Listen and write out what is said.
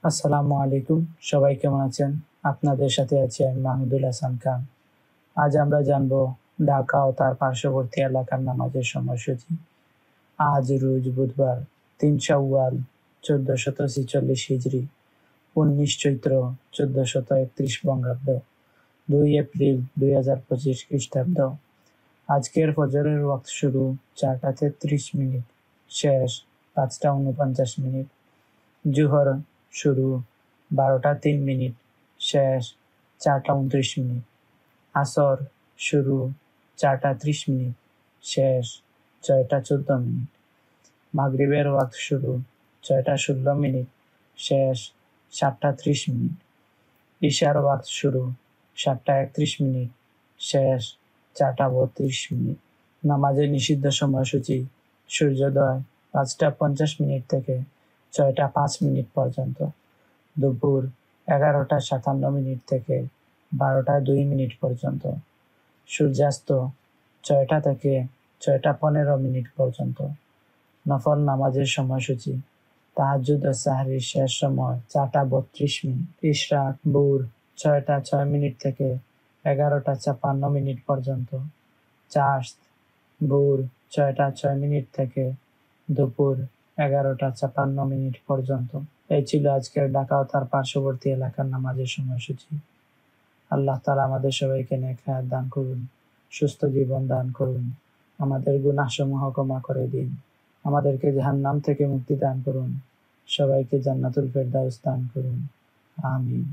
আসসালামু আলাইকুম, সবাই কেমন আছেন? আপনাদের সাথে আছি আমি মাহমুদুল হাসান খান। আজ আমরা জানব ঢাকা ও তার পার্শ্ববর্তী এলাকার নামাজের সময়সূচি। আজ রোজ বুধবার ৩ শাওয়াল ১৪৪৬ হিজরি, ১৯ চৈত্র ১৪৩১ বঙ্গাব্দ, ২ এপ্রিল ২০২৫ খ্রিস্টাব্দ। আজকের ফজরের ওয়াক্ত শুরু ৪টা ৩৩ মিনিট, শেষ ৫টা ৪৯ মিনিট। জোহর শুরু ১২টা ৩ মিনিট, শেষ ৪টা ২৯ মিনিট। আসর শুরু ৪টা ৩০ মিনিট, শেষ ৬টা ১৪ মিনিট। মাগরিবের ওয়াক্ত শুরু ৬টা ১৬ মিনিট, শেষ ৭টা ৩০ মিনিট। ইশার ওয়াক্ত শুরু ৭টা ৩১ মিনিট, শেষ ৪টা ৩২ মিনিট। নামাজের নিষিদ্ধ সময়সূচি: সূর্যোদয় ৫টা ৫০ মিনিট থেকে ৬টা ৫ মিনিট পর্যন্ত, দুপুর ১১টা ৫৭ মিনিট থেকে ১২টা ২ মিনিট পর্যন্ত, সূর্যাস্ত ৬টা থেকে ৬টা ১৫ মিনিট পর্যন্ত। নফল নামাজের সময়সূচি: তাহাজ্জুদ ও সাহরির শেষ সময় ৪টা ৩২ মিনিট, ইশরাক ভোর ৬টা ৬ মিনিট থেকে ১১টা ৫৬ মিনিট পর্যন্ত, চাশত ভোর ৬টা ৬ মিনিট থেকে দুপুর ১১টা ৫৬ মিনিট পর্যন্ত। এই ছিল আজকের ঢাকা ও তার পার্শ্ববর্তী এলাকার নামাজের সময়সূচি। আল্লাহ তাআলা আমাদের সবাইকে নেক হায়াত দান করুন, সুস্থ জীবন দান করুন, আমাদের গুনাহসমূহ ক্ষমা করে দিন, আমাদেরকে জাহান্নাম থেকে মুক্তি দান করুন, সবাইকে জান্নাতুল ফেরদাউস দান করুন। আমিন।